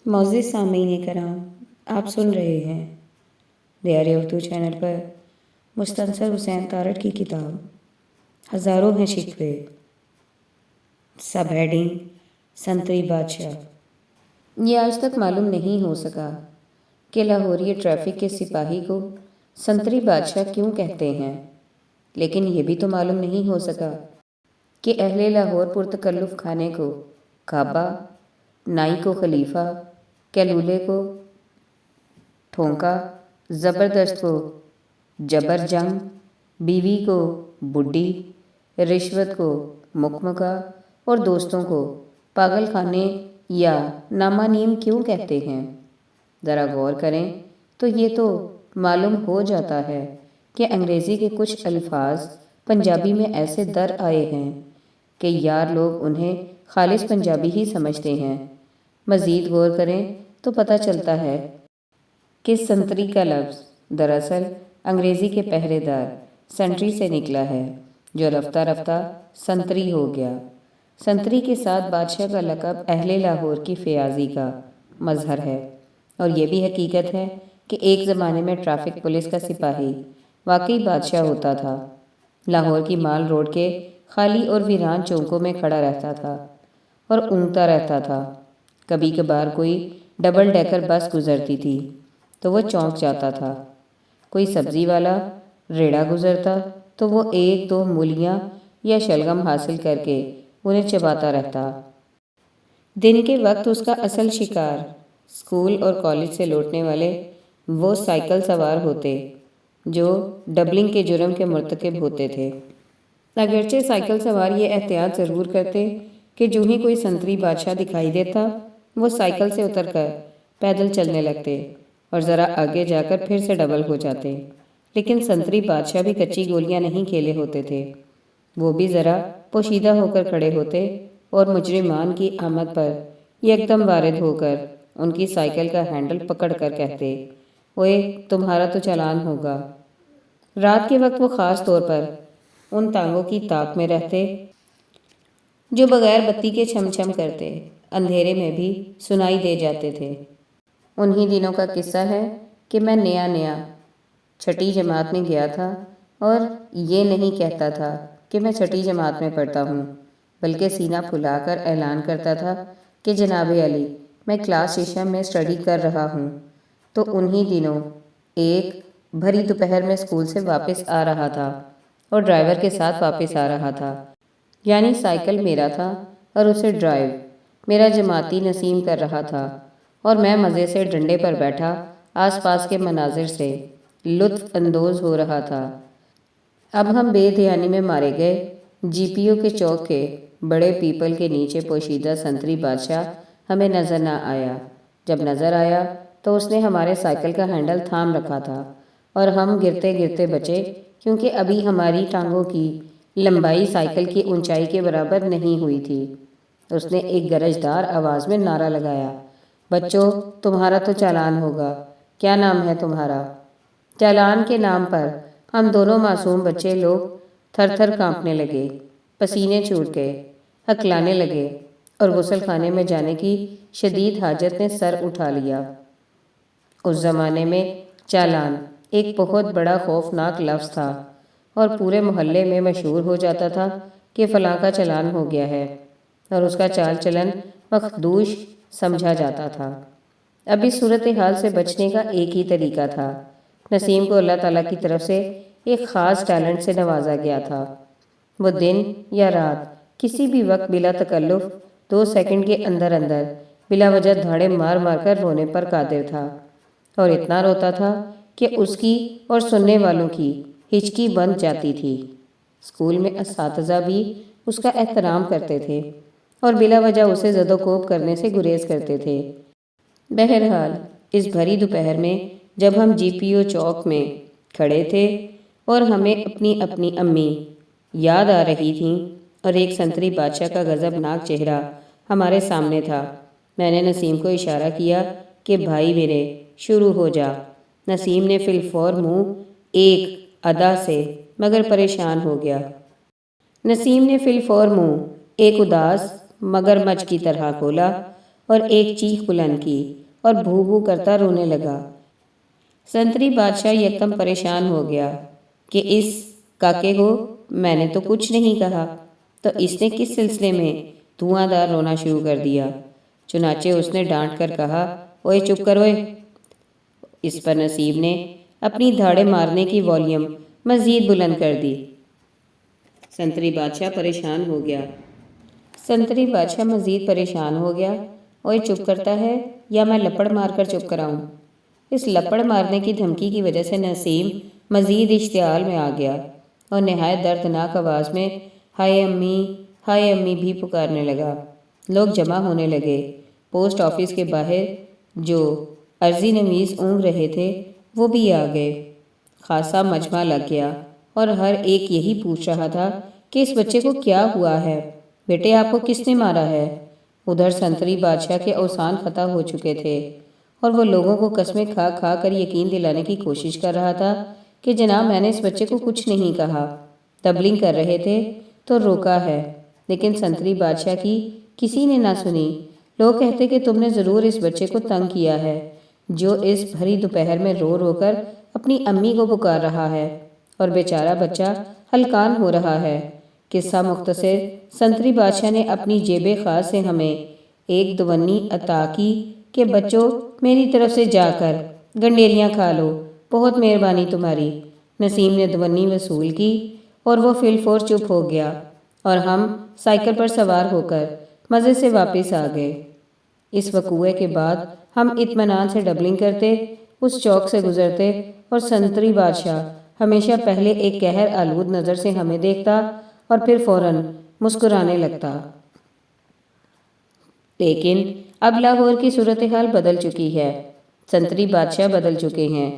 معزز سامعین کرام، آپ سن رہے ہیں دیار اردو چینل پر مستنصر حسین تارڑ کی کتاب ہزاروں ہیں شکوے، سب ہیڈنگ سنتری بادشاہ۔ یہ آج تک معلوم نہیں ہو سکا کہ لاہوری ٹریفک کے سپاہی کو سنتری بادشاہ کیوں کہتے ہیں، لیکن یہ بھی تو معلوم نہیں ہو سکا کہ اہل لاہور پرتکلف کھانے کو کعبہ، نائی کو خلیفہ، کیلولے کو ٹھونکا، زبردست کو جبر جنگ، بیوی کو بڈھی، رشوت کو مکمکہ اور دوستوں کو پاگل خانے یا نامہ نیم کیوں کہتے ہیں؟ ذرا غور کریں تو یہ تو معلوم ہو جاتا ہے کہ انگریزی کے کچھ الفاظ پنجابی میں ایسے در آئے ہیں کہ یار لوگ انہیں خالص پنجابی ہی سمجھتے ہیں۔ مزید غور کریں تو پتہ چلتا ہے کہ سنتری کا لفظ دراصل انگریزی کے پہرے دار سنٹری سے نکلا ہے، جو رفتہ رفتہ سنتری ہو گیا۔ سنتری کے ساتھ بادشاہ کا لقب اہل لاہور کی فیاضی کا مظہر ہے، اور یہ بھی حقیقت ہے کہ ایک زمانے میں ٹریفک پولیس کا سپاہی واقعی بادشاہ ہوتا تھا۔ لاہور کی مال روڈ کے خالی اور ویران چوکوں میں کھڑا رہتا تھا اور اونگتا رہتا تھا۔ کبھی کبھار کوئی ڈبل ڈیکر بس گزرتی تھی تو وہ چونک جاتا تھا، کوئی سبزی والا ریڑھا گزرتا تو وہ ایک دو مولیاں یا شلگم حاصل کر کے انہیں چباتا رہتا۔ دن کے وقت اس کا اصل شکار اسکول اور کالج سے لوٹنے والے وہ سائیکل سوار ہوتے جو ڈبلنگ کے جرم کے مرتکب ہوتے تھے۔ اگرچہ سائیکل سوار یہ احتیاط ضرور کرتے کہ جو ہی کوئی سنتری بادشاہ دکھائی دیتا وہ سائیکل سے اتر کر پیدل چلنے لگتے اور ذرا آگے جا کر پھر سے ڈبل ہو جاتے۔ لیکن سنتری بادشاہ بھی کچی گولیاں نہیں کھیلے ہوتے تھے، وہ بھی ذرا پوشیدہ ہو کر کھڑے ہوتے اور مجرمان کی آمد پر یکدم وارد ہو کر ان کی سائیکل کا ہینڈل پکڑ کر کہتے، اوئے تمہارا تو چالان ہوگا۔ رات کے وقت وہ خاص طور پر ان ٹانگوں کی طاق میں رہتے جو بغیر بتی کے چھم چھم کرتے اندھیرے میں بھی سنائی دے جاتے تھے۔ انہی دنوں کا قصہ ہے کہ میں نیا چھٹی جماعت میں گیا تھا اور یہ نہیں کہتا تھا کہ میں چھٹی جماعت میں پڑھتا ہوں، بلکہ سینہ پھلا کر اعلان کرتا تھا کہ جناب علی میں کلاس ششم میں اسٹڈی کر رہا ہوں۔ تو انہی دنوں ایک بھری دوپہر میں اسکول سے واپس آ رہا تھا اور ڈرائیور کے ساتھ واپس آ رہا تھا، یعنی سائیکل میرا تھا اور اسے ڈرائیو میرا جماعتی نسیم کر رہا تھا، اور میں مزے سے ڈنڈے پر بیٹھا آس پاس کے مناظر سے لطف اندوز ہو رہا تھا۔ اب ہم بے دھیانی میں مارے گئے۔ جی پی او کے چوک کے بڑے پیپل کے نیچے پوشیدہ سنتری بادشاہ ہمیں نظر نہ آیا۔ جب نظر آیا تو اس نے ہمارے سائیکل کا ہینڈل تھام رکھا تھا اور ہم گرتے گرتے بچے، کیونکہ ابھی ہماری ٹانگوں کی لمبائی سائیکل کی اونچائی کے برابر نہیں ہوئی تھی۔ اس نے ایک گرجدار آواز میں نعرہ لگایا، بچوں تمہارا تو چالان ہوگا، کیا نام ہے تمہارا؟ چالان کے نام پر ہم دونوں معصوم بچے لوگ تھر تھر کانپنے لگے، پسینے چھوٹ گئے، ہکلانے لگے اور غسل خانے میں جانے کی شدید حاجت نے سر اٹھا لیا۔ اس زمانے میں چالان ایک بہت بڑا خوفناک لفظ تھا اور پورے محلے میں مشہور ہو جاتا تھا کہ فلاں کا چالان ہو گیا ہے، اور اس کا چال چلن مخدوش سمجھا جاتا تھا۔ اب اس صورتحال سے بچنے کا ایک ہی طریقہ تھا۔ نسیم کو اللہ تعالیٰ کی طرف سے ایک خاص ٹیلنٹ سے نوازا گیا تھا۔ وہ دن یا رات کسی بھی وقت بلا تکلف 2 سیکنڈ کے اندر بلا وجہ دھاڑے مار مار کر رونے پر قادر تھا، اور اتنا روتا تھا کہ اس کی اور سننے والوں کی ہچکی بند جاتی تھی۔ اسکول میں اساتذہ بھی اس کا احترام کرتے تھے اور بلا وجہ اسے زد و کوب کرنے سے گریز کرتے تھے۔ بہرحال اس بھری دوپہر میں جب ہم جی پی او چوک میں کھڑے تھے اور ہمیں اپنی اپنی امی یاد آ رہی تھیں اور ایک سنتری بادشاہ کا غضبناک چہرہ ہمارے سامنے تھا، میں نے نسیم کو اشارہ کیا کہ بھائی میرے شروع ہو جا۔ نسیم نے فی الفور منہ ایک ادا سے مگر پریشان ہو گیا۔ نسیم نے فی الفور منہ ایک اداس مگرمچھ کی طرح کھولا اور ایک چیخ بلند کی اور بھو بھو کرتا رونے لگا۔ سنتری بادشاہ یکدم پریشان ہو گیا کہ اس کاکے کو میں نے تو کچھ نہیں کہا، تو اس نے کس سلسلے میں دھواں دار رونا شروع کر دیا۔ چنانچہ اس نے ڈانٹ کر کہا، اوئے چپ کر اوئے۔ اس پر نصیب نے اپنی دھاڑے مارنے کی والیوم مزید بلند کر دی۔ سنتری بادشاہ پریشان ہو گیا۔ سنتری بادشاہ مزید پریشان ہو گیا۔ اوئے چپ کرتا ہے یا میں لپڑ مار کر چپ کراؤں؟ اس لپڑ مارنے کی دھمکی کی وجہ سے نسیم مزید اشتعال میں آ گیا اور نہایت دردناک آواز میں ہائے امی بھی پکارنے لگا۔ لوگ جمع ہونے لگے۔ پوسٹ آفس کے باہر جو عرضی نویس اونگ رہے تھے وہ بھی آ گئے۔ خاصا مجمع لگ گیا اور ہر ایک یہی پوچھ رہا تھا کہ اس بچے کو کیا ہوا ہے، بیٹے آپ کو کس نے مارا ہے؟ ادھر سنتری بادشاہ کے اوسان ختم ہو چکے تھے اور وہ لوگوں کو قسمیں کھا کھا کر یقین دلانے کی کوشش کر رہا تھا کہ جناب میں نے اس بچے کو کچھ نہیں کہا۔ تبلیغ کر رہے تھے تو روکا ہے، لیکن سنتری بادشاہ کی کسی نے نہ سنی۔ لوگ کہتے کہ تم نے ضرور اس بچے کو تنگ کیا ہے جو اس بھری دوپہر میں رو رو کر اپنی امی کو پکار رہا ہے اور بیچارہ بچہ ہلکان ہو رہا ہے۔ قصہ مختصر، سنتری بادشاہ نے اپنی جیب خاص سے ہمیں ایک دونی عطا کی کہ بچوں میری طرف سے جا کر گنڈیریاں کھا لو، بہت مہربانی تمہاری۔ نسیم نے دونی وصول کی اور وہ فی الفور چپ ہو گیا اور ہم سائیکل پر سوار ہو کر مزے سے واپس آ گئے۔ اس وقوعے کے بعد ہم اطمینان سے ڈبلنگ کرتے، اس چوک سے گزرتے اور سنتری بادشاہ ہمیشہ پہلے ایک قہر آلود نظر سے ہمیں دیکھتا اور پھر فوراً مسکرانے لگتا۔ لیکن اب لاہور کی صورتحال بدل چکی ہے۔ سنتری بادشاہ بدل چکے ہیں۔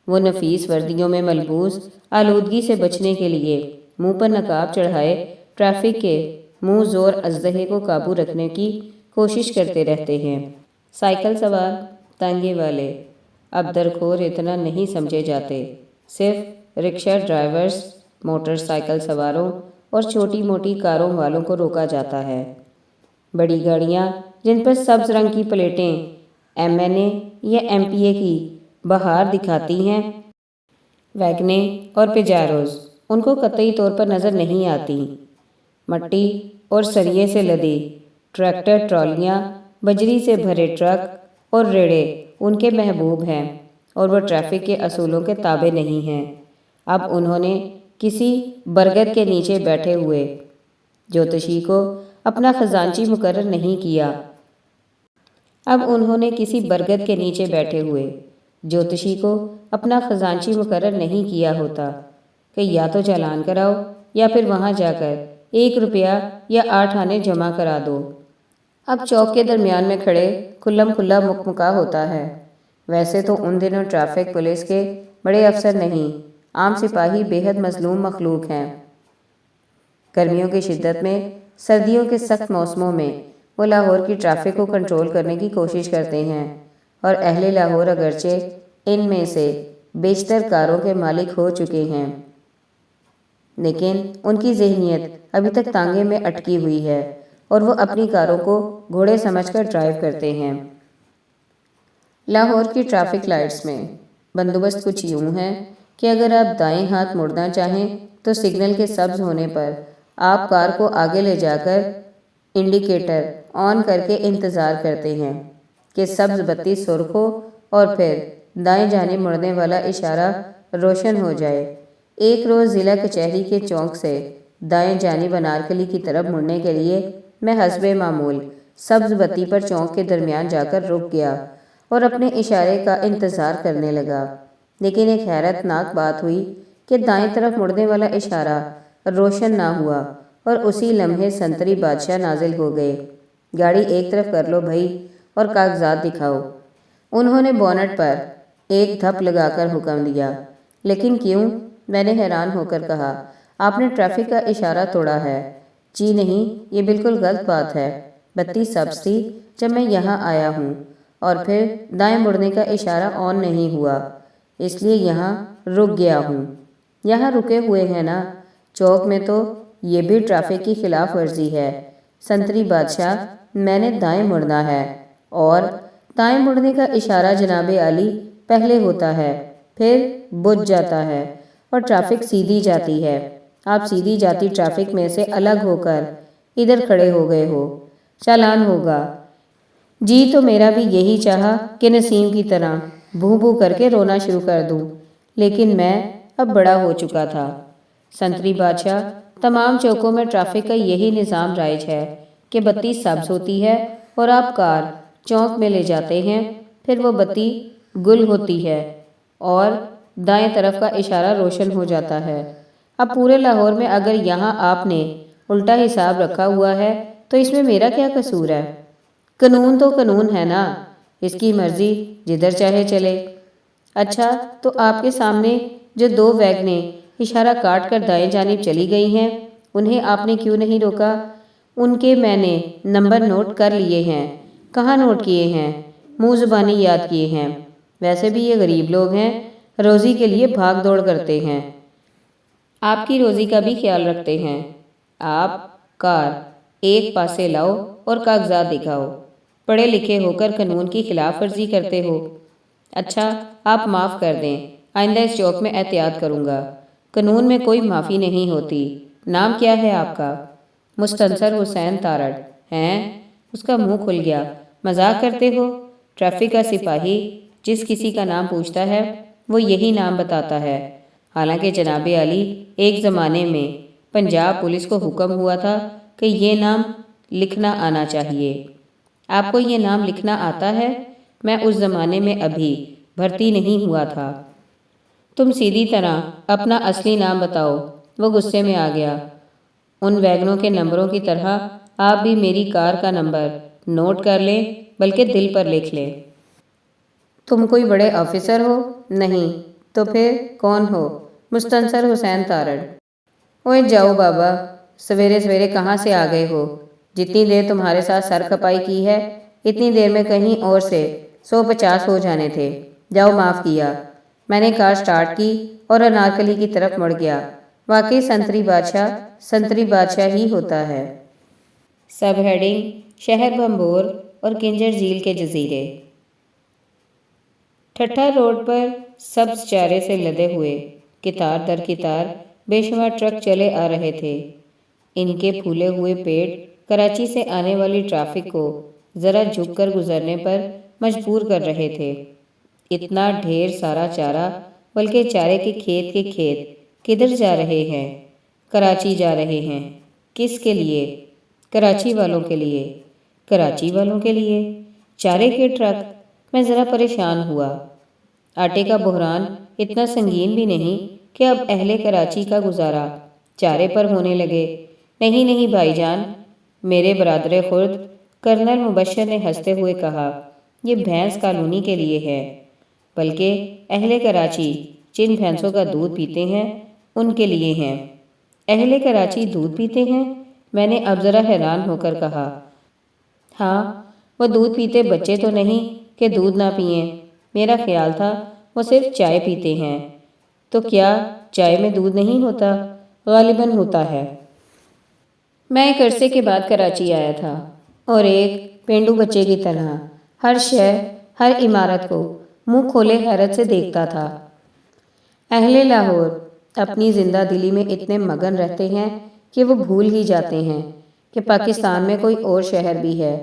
وہ نفیس وردیوں میں ملبوس آلودگی سے بچنے کے لیے منہ پر نقاب چڑھائے ٹریفک کے منہ زور اژدہے کو قابو رکھنے کی کوشش کرتے رہتے ہیں۔ سائیکل سوار، تانگے والے اب درخور اتنا نہیں سمجھے جاتے، صرف رکشہ ڈرائیورز، موٹر سائیکل سواروں اور چھوٹی موٹی کاروں والوں کو روکا جاتا ہے۔ بڑی گاڑیاں جن پر سبز رنگ کی پلیٹیں MNA یا MPA کی بہار دکھاتی ہیں، ویگنیں اور پیجاروز، ان کو قطعی طور پر نظر نہیں آتی۔ مٹی اور سریے سے لدی ٹریکٹر ٹرالیاں، بجری سے بھرے ٹرک اور ریڑے ان کے محبوب ہیں اور وہ ٹریفک کے اصولوں کے تابع نہیں ہیں۔ اب انہوں نے کسی برگد کے نیچے بیٹھے ہوئے جوتشی کو اپنا خزانچی مقرر نہیں کیا۔ اب انہوں نے کسی برگد کے نیچے بیٹھے ہوئے جوتشی کو اپنا خزانچی مقرر نہیں کیا ہوتا کہ یا تو چالان کراؤ یا پھر وہاں جا کر 1 روپیہ یا 8 آنے جمع کرا دو۔ اب چوک کے درمیان میں کھڑے کھلم کھلا مکمکا ہوتا ہے۔ ویسے تو ان دنوں ٹریفک پولیس کے بڑے افسر نہیں، عام سپاہی بے حد مظلوم مخلوق ہیں۔ گرمیوں کی شدت میں، سردیوں کے سخت موسموں میں وہ لاہور کی ٹریفک کو کنٹرول کرنے کی کوشش کرتے ہیں اور اہل لاہور اگرچہ ان میں سے بیشتر کاروں کے مالک ہو چکے ہیں، لیکن ان کی ذہنیت ابھی تک تانگے میں اٹکی ہوئی ہے اور وہ اپنی کاروں کو گھوڑے سمجھ کر ڈرائیو کرتے ہیں۔ لاہور کی ٹریفک لائٹس میں بندوبست کچھ یوں ہے کہ اگر آپ دائیں ہاتھ مڑنا چاہیں تو سگنل کے سبز ہونے پر آپ کار کو آگے لے جا کر انڈیکیٹر آن کر کے انتظار کرتے ہیں کہ سبز بتی سرخ ہو اور پھر دائیں جانب مڑنے والا اشارہ روشن ہو جائے۔ ایک روز ضلع کچہری کے چوک سے دائیں جانب انارکلی کی طرف مڑنے کے لیے میں حسب معمول سبز بتی پر چوک کے درمیان جا کر رک گیا اور اپنے اشارے کا انتظار کرنے لگا، لیکن ایک حیرت ناک بات ہوئی کہ دائیں طرف مڑنے والا اشارہ روشن نہ ہوا اور اسی لمحے سنتری بادشاہ نازل ہو گئے۔ گاڑی ایک طرف کر لو بھائی اور کاغذات دکھاؤ۔ انہوں نے بونٹ پر ایک دھپ لگا کر حکم دیا۔ لیکن کیوں؟ میں نے حیران ہو کر کہا، آپ نے ٹریفک کا اشارہ توڑا ہے۔ جی نہیں، یہ بالکل غلط بات ہے، بتی سبز تھی جب میں یہاں آیا ہوں اور پھر دائیں مڑنے کا اشارہ آن نہیں ہوا، اس لیے یہاں رک گیا ہوں۔ یہاں رکے ہوئے ہیں نا، چوک میں تو یہ بھی ٹریفک کی خلاف ورزی ہے۔ سنتری بادشاہ، میں نے دائیں مڑنا ہے۔ اور دائیں مڑنے کا اشارہ جناب عالی پہلے ہوتا ہے، پھر بجھ جاتا ہے اور ٹریفک سیدھی جاتی ہے۔ آپ سیدھی جاتی ٹریفک میں سے الگ ہو کر ادھر کھڑے ہو گئے ہو، چالان ہوگا۔ جی تو میرا بھی یہی چاہا کہ نسیم کی طرح بھو بھو کر کے رونا شروع کر دوں، لیکن میں اب بڑا ہو چکا تھا۔ سنتری بادشاہ، تمام چوکوں میں ٹریفک کا یہی نظام رائج ہے کہ بتی سبز ہوتی ہے اور آپ کار چوک میں لے جاتے ہیں، پھر وہ بتی گل ہوتی ہے اور دائیں طرف کا اشارہ روشن ہو جاتا ہے۔ اب پورے لاہور میں اگر یہاں آپ نے الٹا حساب رکھا ہوا ہے تو اس میں میرا کیا قصور ہے؟ قانون تو قانون ہے نا، اس کی مرضی جدھر چاہے چلے۔ اچھا، تو آپ کے سامنے جو دو ویگنیں اشارہ کاٹ کر دائیں جانب چلی گئی ہیں، انہیں آپ نے کیوں نہیں روکا؟ ان کے میں نے نمبر نوٹ کر لیے ہیں۔ کہاں نوٹ کیے ہیں؟ منہ زبانی یاد کیے ہیں۔ ویسے بھی یہ غریب لوگ ہیں، روزی کے لیے بھاگ دوڑ کرتے ہیں، آپ کی روزی کا بھی خیال رکھتے ہیں۔ آپ کار ایک پاسے لاؤ اور کاغذات دکھاؤ، پڑھے لکھے ہو کر قانون کی خلاف ورزی کرتے ہو۔ اچھا، آپ معاف کر دیں، آئندہ اس چوک میں احتیاط کروں گا۔ قانون میں کوئی معافی نہیں ہوتی۔ نام کیا ہے آپ کا؟ مستنصر حسین تارڑ۔ ہیں؟ اس کا منہ کھل گیا۔ مذاق کرتے ہو؟ ٹریفک کا سپاہی جس کسی کا نام پوچھتا ہے وہ یہی نام بتاتا ہے، حالانکہ جناب عالی ایک زمانے میں پنجاب پولیس کو حکم ہوا تھا کہ یہ نام لکھنا آنا چاہیے۔ آپ کو یہ نام لکھنا آتا ہے؟ میں اس زمانے میں ابھی بھرتی نہیں ہوا تھا۔ تم سیدھی طرح اپنا اصلی نام بتاؤ۔ وہ غصے میں آ گیا۔ ان ویگنوں کے نمبروں کی طرح آپ بھی میری کار کا نمبر نوٹ کر لیں، بلکہ دل پر لکھ لیں۔ تم کوئی بڑے آفیسر ہو؟ نہیں تو پھر کون ہو؟ مستنصر حسین تارڑ۔ اوئے جاؤ بابا، سویرے سویرے کہاں سے آ گئے ہو؟ جتنی دیر تمہارے ساتھ سر کھپائی کی ہے اتنی دیر میں کہیں اور سے 150 ہو جانے تھے۔ جاؤ، معاف کیا۔ میں نے کار سٹارٹ کی اور انارکلی کی طرف مڑ گیا۔ واقعی سنتری بادشاہ ہی ہوتا ہے۔ سب ہیڈنگ: شہر بھنبور اور کنجر جھیل کے جزیرے۔ ٹھٹھا روڈ پر سبز چارے سے لدے ہوئے قطار در قطار بے شمار ٹرک چلے آ رہے تھے۔ ان کے پھولے ہوئے پیٹ کراچی سے آنے والی ٹریفک کو ذرا جھک کر گزرنے پر مجبور کر رہے تھے۔ اتنا ڈھیر سارا چارہ، بلکہ چارے کے کھیت کدھر جا رہے ہیں؟ کراچی جا رہے ہیں۔ کس کے لیے؟ کراچی والوں کے لیے۔ کراچی والوں کے لیے چارے کے ٹرک؟ میں ذرا پریشان ہوا۔ آٹے کا بحران اتنا سنگین بھی نہیں کہ اب اہل کراچی کا گزارا چارے پر ہونے لگے۔ نہیں نہیں بھائی جان، میرے برادر خرد، کرنل مبشر نے ہنستے ہوئے کہا، یہ بھینس کالونی کے لیے ہے، بلکہ اہل کراچی جن بھینسوں کا دودھ پیتے ہیں ان کے لیے ہیں۔ اہل کراچی دودھ پیتے ہیں؟ میں نے اب ذرا حیران ہو کر کہا۔ ہاں، وہ دودھ پیتے بچے تو نہیں کہ دودھ نہ پئیں۔ میرا خیال تھا وہ صرف چائے پیتے ہیں۔ تو کیا چائے میں دودھ نہیں ہوتا؟ غالباً ہوتا ہے۔ میں ایک عرصے کے بعد کراچی آیا تھا اور ایک پینڈو بچے کی طرح ہر شے، ہر عمارت کو منہ کھولے حیرت سے دیکھتا تھا۔ اہل لاہور اپنی زندہ دلی میں اتنے مگن رہتے ہیں کہ وہ بھول ہی جاتے ہیں کہ پاکستان میں کوئی اور شہر بھی ہے،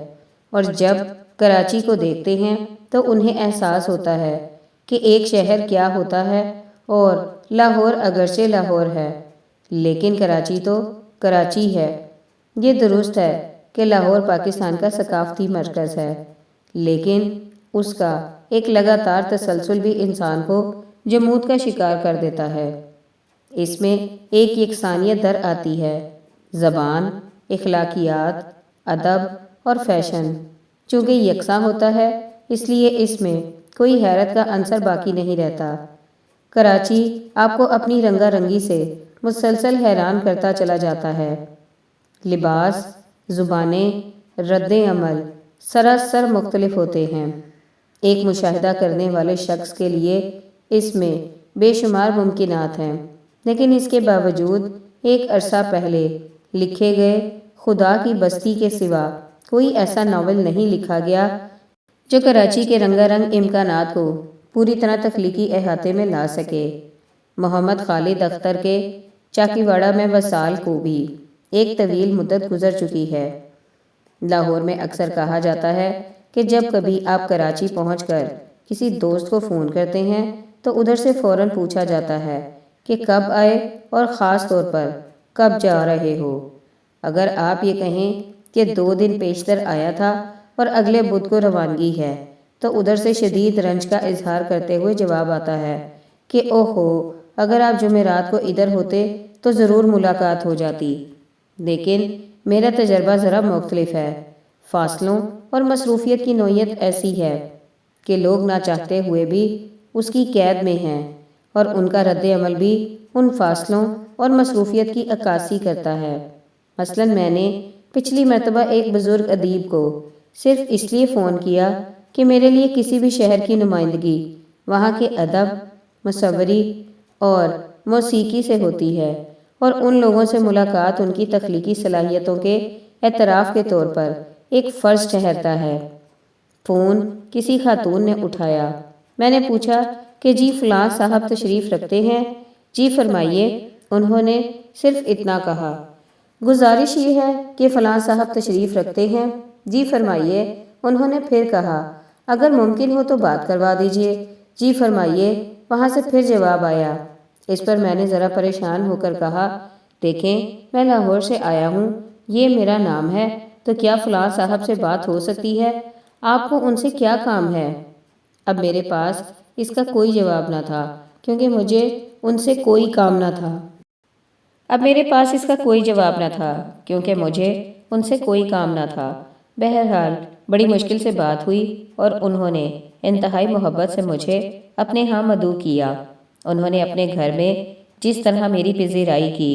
اور جب کراچی کو دیکھتے ہیں تو انہیں احساس ہوتا ہے کہ ایک شہر کیا ہوتا ہے، اور لاہور اگرچہ لاہور ہے لیکن کراچی تو کراچی ہے۔ یہ درست ہے کہ لاہور پاکستان کا ثقافتی مرکز ہے، لیکن اس کا ایک لگاتار تسلسل بھی انسان کو جمود کا شکار کر دیتا ہے۔ اس میں ایک یکسانیت در آتی ہے، زبان، اخلاقیات، ادب اور فیشن۔ چونکہ یکساں ہوتا ہے اس لیے اس میں کوئی حیرت کا عنصر باقی نہیں رہتا۔ کراچی آپ کو اپنی رنگا رنگی سے مسلسل حیران کرتا چلا جاتا ہے۔ لباس، زبانیں، رد عمل سراسر مختلف ہوتے ہیں۔ ایک مشاہدہ کرنے والے شخص کے لیے اس میں بے شمار ممکنات ہیں، لیکن اس کے باوجود ایک عرصہ پہلے لکھے گئے خدا کی بستی کے سوا کوئی ایسا ناول نہیں لکھا گیا جو کراچی کے رنگا رنگ امکانات کو پوری طرح تخلیقی احاطے میں لا سکے۔ محمد خالد اختر کے چاکی واڑہ میں وصال کو بھی ایک طویل مدت گزر چکی ہے۔ لاہور میں اکثر کہا جاتا ہے کہ جب کبھی آپ کراچی پہنچ کر کسی دوست کو فون کرتے ہیں تو ادھر سے فوراً پوچھا جاتا ہے کہ کب آئے اور خاص طور پر کب جا رہے ہو۔ اگر آپ یہ کہیں کہ 2 دن پیشتر آیا تھا اور اگلے بدھ کو روانگی ہے تو ادھر سے شدید رنج کا اظہار کرتے ہوئے جواب آتا ہے کہ اوہو، اگر آپ جمعرات کو ادھر ہوتے تو ضرور ملاقات ہو جاتی۔ لیکن میرا تجربہ ذرا مختلف ہے۔ فاصلوں اور مصروفیت کی نوعیت ایسی ہے کہ لوگ نہ چاہتے ہوئے بھی اس کی قید میں ہیں، اور ان کا رد عمل بھی ان فاصلوں اور مصروفیت کی عکاسی کرتا ہے۔ مثلاً میں نے پچھلی مرتبہ ایک بزرگ ادیب کو صرف اس لیے فون کیا کہ میرے لیے کسی بھی شہر کی نمائندگی وہاں کے ادب، مصوری اور موسیقی سے ہوتی ہے، اور ان لوگوں سے ملاقات ان کی تخلیقی صلاحیتوں کے اعتراف کے طور پر ایک فرض ٹھہرتا ہے۔ فون کسی خاتون نے اٹھایا۔ میں نے پوچھا کہ جی فلاں صاحب تشریف رکھتے ہیں؟ جی فرمائیے۔ انہوں نے صرف اتنا کہا۔ گزارش یہ ہے کہ فلاں صاحب تشریف رکھتے ہیں؟ جی فرمائیے۔ انہوں نے پھر کہا اگر ممکن ہو تو بات کروا دیجئے۔ جی فرمائیے۔ وہاں سے پھر جواب آیا۔ اس پر میں نے ذرا پریشان ہو کر کہا دیکھیں میں لاہور سے آیا ہوں، یہ میرا نام ہے، تو کیا فلاں صاحب سے بات ہو سکتی ہے؟ آپ کو ان سے کیا کام ہے؟ اب میرے پاس اس کا کوئی جواب نہ تھا کیونکہ مجھے ان سے کوئی کام نہ تھا۔ بہرحال بڑی مشکل سے بات ہوئی اور انہوں نے انتہائی محبت سے مجھے اپنے ہاں مدعو کیا۔ انہوں نے اپنے گھر میں جس طرح میری پذیرائی کی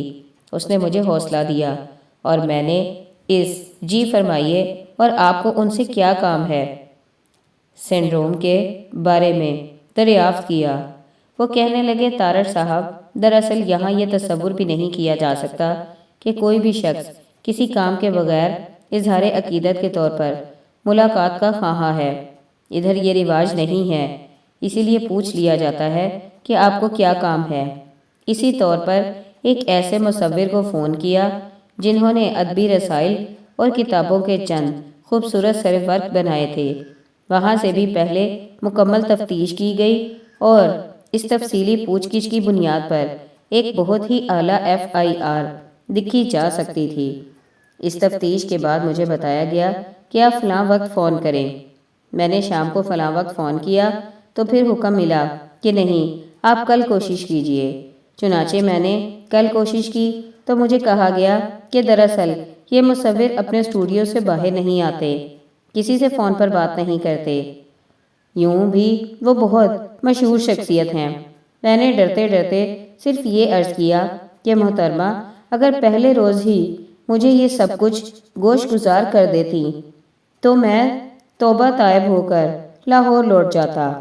اس نے مجھے حوصلہ دیا، اور میں نے اس جی فرمائیے اور آپ کو ان سے کیا کام ہے سنڈروم کے بارے میں دریافت کیا۔ وہ کہنے لگے تارڑ صاحب، دراصل یہاں یہ تصور بھی نہیں کیا جا سکتا کہ کوئی بھی شخص کسی کام کے بغیر اظہار عقیدت کے طور پر ملاقات کا خواہاں ہے۔ ادھر یہ رواج نہیں ہے، اسی لیے پوچھ لیا جاتا ہے کہ آپ کو کیا کام ہے۔ اسی طور پر ایک ایسے مصور کو فون کیا جنہوں نے ادبی رسائل اور کتابوں کے چند خوبصورت سر ورق بنائے تھے۔ وہاں سے بھی پہلے مکمل تفتیش کی گئی اور اس تفصیلی پوچھ گچھ کی بنیاد پر ایک بہت ہی اعلیٰ FIR لکھی جا سکتی تھی۔ اس تفتیش کے بعد مجھے بتایا گیا کہ آپ فلاں وقت فون کریں۔ میں نے شام کو فلاں وقت فون کیا تو پھر حکم ملا کہ نہیں، آپ کل کوشش کیجئے۔ چنانچہ میں نے کل کوشش کی تو مجھے کہا گیا کہ دراصل یہ مصور اپنے اسٹوڈیو سے باہر نہیں آتے، کسی سے فون پر بات نہیں کرتے۔ یوں بھی وہ بہت مشہور شخصیت ہیں۔ میں نے ڈرتے ڈرتے صرف یہ عرض کیا کہ محترمہ، اگر پہلے روز ہی مجھے یہ سب کچھ گوش گزار کر دیتی تو میں توبہ طائب ہو کر لاہور لوٹ جاتا۔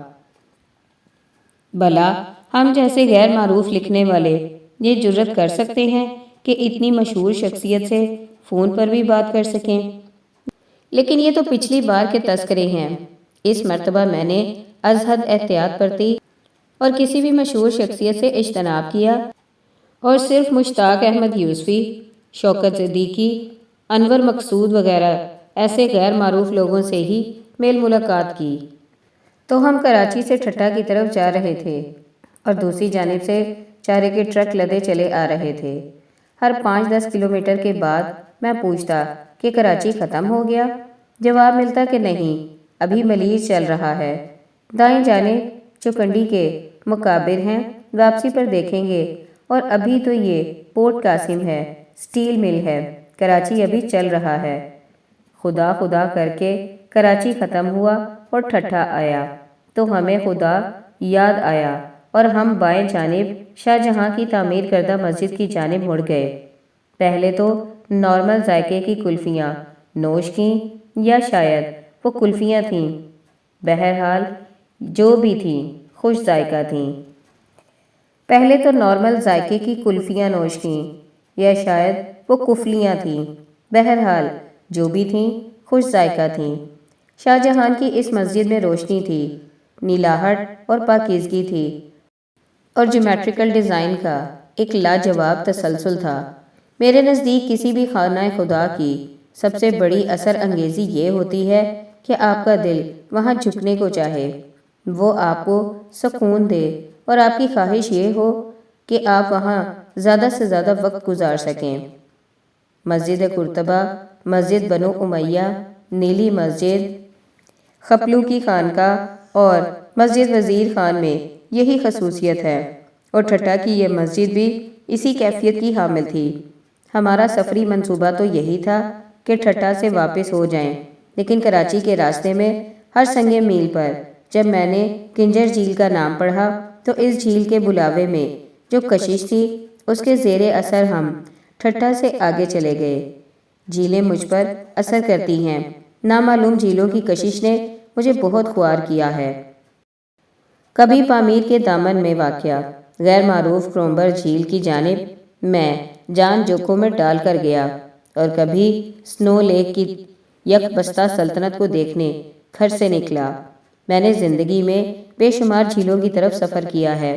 بھلا ہم جیسے غیر معروف لکھنے والے یہ جرأت کر سکتے ہیں کہ اتنی مشہور شخصیت سے فون پر بھی بات کر سکیں؟ لیکن یہ تو پچھلی بار کے تذکرے ہیں۔ اس مرتبہ میں نے از حد احتیاط برتی اور کسی بھی مشہور شخصیت سے اجتناب کیا اور صرف مشتاق احمد یوسفی، شوکت صدیقی، انور مقصود وغیرہ ایسے غیر معروف لوگوں سے ہی میل ملاقات کی۔ تو ہم کراچی سے ٹھٹھہ کی طرف جا رہے تھے اور دوسری جانب سے چارے کے ٹرک لدے چلے آ رہے تھے۔ ہر 5-10 کلومیٹر کے بعد میں پوچھتا کہ کراچی ختم ہو گیا؟ جواب ملتا کہ نہیں، ابھی ملیر چل رہا ہے۔ دائیں جانب چوکنڈی کے مقابر ہیں، واپسی پر دیکھیں گے، اور ابھی تو یہ پورٹ قاسم ہے، سٹیل مل ہے، کراچی ابھی چل رہا ہے۔ خدا خدا کر کے کراچی ختم ہوا اور ٹھٹھہ آیا تو ہمیں خدا یاد آیا اور ہم بائیں جانب شاہ جہاں کی تعمیر کردہ مسجد کی جانب مڑ گئے۔ پہلے تو نارمل ذائقے کی کلفیاں نوش کیں، یا شاید وہ کلفیاں تھیں، بہرحال جو بھی تھیں خوش ذائقہ تھیں۔ پہلے تو نارمل ذائقے کی کلفیاں نوش کیں، یا شاید وہ کفلیاں تھیں، بہرحال جو بھی تھیں خوش ذائقہ تھیں۔ شاہ جہان کی اس مسجد میں روشنی تھی، نیلاہٹ اور پاکیزگی تھی، اور جیومیٹریکل ڈیزائن کا ایک لاجواب تسلسل تھا۔ میرے نزدیک کسی بھی خانہ خدا کی سب سے بڑی اثر انگیزی یہ ہوتی ہے کہ آپ کا دل وہاں جھکنے کو چاہے، وہ آپ کو سکون دے اور آپ کی خواہش یہ ہو کہ آپ وہاں زیادہ سے زیادہ وقت گزار سکیں۔ مسجد قرطبہ، مسجد بنو امیہ، نیلی مسجد، خپلو کی خانقاہ اور مسجد وزیر خان میں یہی خصوصیت ہے، اور ٹھٹھہ کی یہ مسجد بھی اسی کیفیت کی حامل تھی۔ ہمارا سفری منصوبہ تو یہی تھا کہ ٹھٹھہ سے واپس ہو جائیں، لیکن کراچی کے راستے میں ہر سنگ میل پر جب میں نے کنجر جھیل کا نام پڑھا تو اس جھیل کے بلاوے میں جو کشش تھی اس کے زیر اثر ہم ٹھٹھہ سے آگے چلے گئے۔ جھیلیں مجھ پر اثر کرتی ہیں، نامعلوم جھیلوں کی کشش نے مجھے بہت خوار کیا ہے۔ کبھی پامیر کے دامن میں واقع غیر معروف کرومبر جھیل کی جانب میں جان جوکھوں میں ڈال کر گیا، اور کبھی سنو لیک کی یک بستہ سلطنت کو دیکھنے گھر سے نکلا۔ میں نے زندگی میں بے شمار جھیلوں کی طرف سفر کیا ہے۔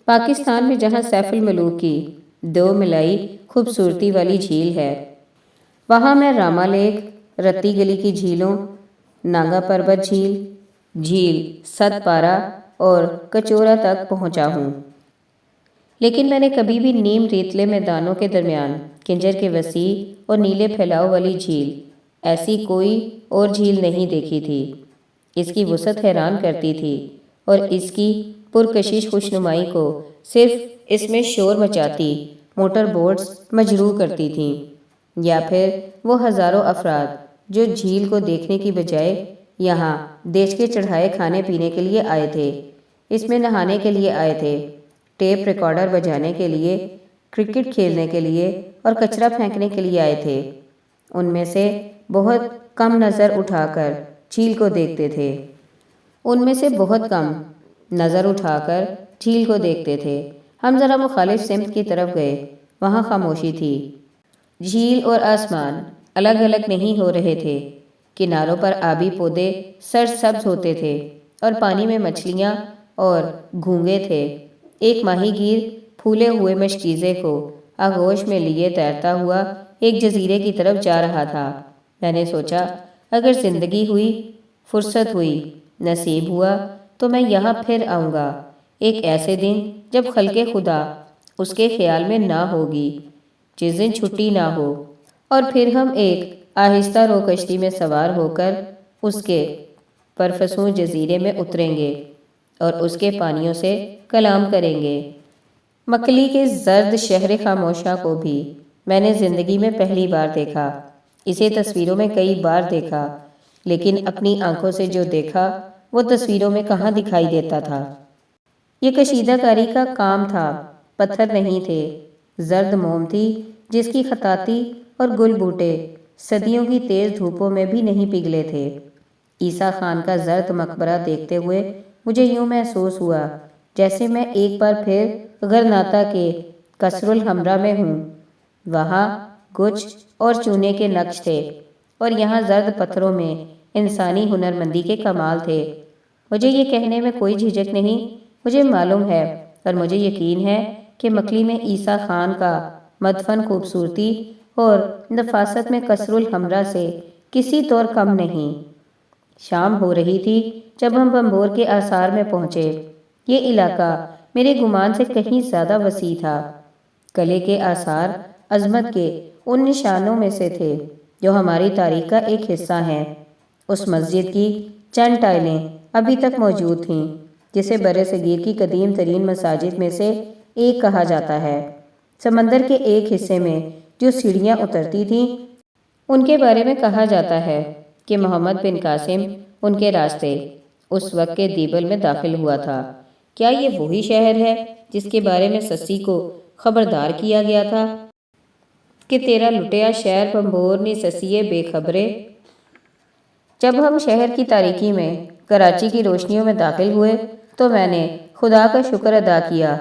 پاکستان میں جہاں سیف الملوک کی دو ملائی خوبصورتی والی جھیل ہے، وہاں میں راما لیک، رتی گلی کی جھیلوں، نانگا پربت جھیل، جھیل ست پارہ اور کچورا تک پہنچا ہوں، لیکن میں نے کبھی بھی نیم ریتلے میدانوں کے درمیان کنجر کے وسیع اور نیلے پھیلاؤ والی جھیل ایسی کوئی اور جھیل نہیں دیکھی تھی۔ اس کی وسعت حیران کرتی تھی، اور اس کی پرکشش خوشنمائی کو صرف اس میں شور مچاتی موٹر بوٹس مجروح کرتی تھیں، یا پھر وہ ہزاروں افراد جو جھیل کو دیکھنے کی بجائے یہاں دیش کے چڑھائے کھانے پینے کے لیے آئے تھے، اس میں نہانے کے لیے آئے تھے، ٹیپ ریکارڈر بجانے کے لیے، کرکٹ کھیلنے کے لیے اور کچرا پھینکنے کے لیے آئے تھے۔ ان میں سے بہت کم نظر اٹھا کر جھیل کو دیکھتے تھے، ان میں سے بہت کم نظر اٹھا کر جھیل کو دیکھتے تھے۔ ہم ذرا مخالف سمت کی طرف گئے، وہاں خاموشی تھی، جھیل اور آسمان الگ الگ نہیں ہو رہے تھے، کناروں پر آبی پودے سرسبز ہوتے تھے اور پانی میں مچھلیاں اور گھونگے تھے۔ ایک ماہی گیر پھولے ہوئے مشکیزے کو آغوش میں لیے تیرتا ہوا ایک جزیرے کی طرف جا رہا تھا۔ میں نے سوچا اگر زندگی ہوئی، فرصت ہوئی، نصیب ہوا تو میں یہاں پھر آؤں گا، ایک ایسے دن جب خلق خدا اس کے خیال میں نہ ہوگی، جس دن چھٹی نہ ہو، اور پھر ہم ایک آہستہ رو کشتی میں سوار ہو کر اس کے پرفسوں جزیرے میں اتریں گے اور اس کے پانیوں سے کلام کریں گے۔ مکلی کے زرد شہر خاموشہ کو بھی میں نے زندگی میں پہلی بار دیکھا، اسے تصویروں میں کئی بار دیکھا، لیکن اپنی آنکھوں سے جو دیکھا وہ تصویروں میں کہاں دکھائی دیتا تھا۔ یہ کشیدہ کاری کا کام تھا، پتھر نہیں تھے، زرد موم تھی جس کی خطاطی اور گل بوٹے صدیوں کی تیز دھوپوں میں بھی نہیں پگھلے تھے۔ عیسیٰ خان کا زرد مقبرہ دیکھتے ہوئے مجھے یوں محسوس ہوا جیسے میں ایک بار پھر غرناطہ کے قصر الحمرا میں ہوں۔ وہاں گچ اور چونے کے نقش تھے، اور یہاں زرد پتھروں میں انسانی ہنرمندی کے کمال تھے۔ مجھے یہ کہنے میں کوئی جھجک نہیں، مجھے معلوم ہے اور مجھے یقین ہے کہ مکلی میں عیسیٰ خان کا مدفن خوبصورتی اور نفاست میں قصر الحمرا سے کسی طور کم نہیں۔ شام ہو رہی تھی جب ہم بمبور کے آثار میں پہنچے۔ یہ علاقہ میرے گمان سے کہیں زیادہ وسیع تھا۔ قلعے کے آثار عظمت کے ان نشانوں میں سے تھے جو ہماری تاریخ کا ایک حصہ ہیں۔ اس مسجد کی چند ٹائلیں ابھی تک موجود تھیں، جسے برصغیر کی قدیم ترین مساجد میں سے ایک کہا جاتا ہے۔ سمندر کے ایک حصے میں جو سیڑھیاں اترتی تھیں، ان کے بارے میں کہا جاتا ہے کہ محمد بن قاسم ان کے راستے اس وقت کے دیبل میں داخل ہوا تھا۔ کیا یہ وہی شہر ہے جس کے بارے میں سسی کو خبردار کیا گیا تھا کہ تیرا لٹیا شہر بمبور نی سسیے بے خبرے؟ جب ہم شہر کی تاریکی میں کراچی کی روشنیوں میں داخل ہوئے تو میں نے خدا کا شکر ادا کیا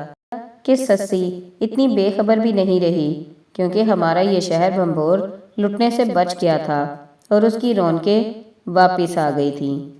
کہ سسی اتنی بے خبر بھی نہیں رہی، کیونکہ ہمارا یہ شہر بمبور لٹنے سے بچ گیا تھا اور اس کی رونقیں واپس آ گئی تھیں۔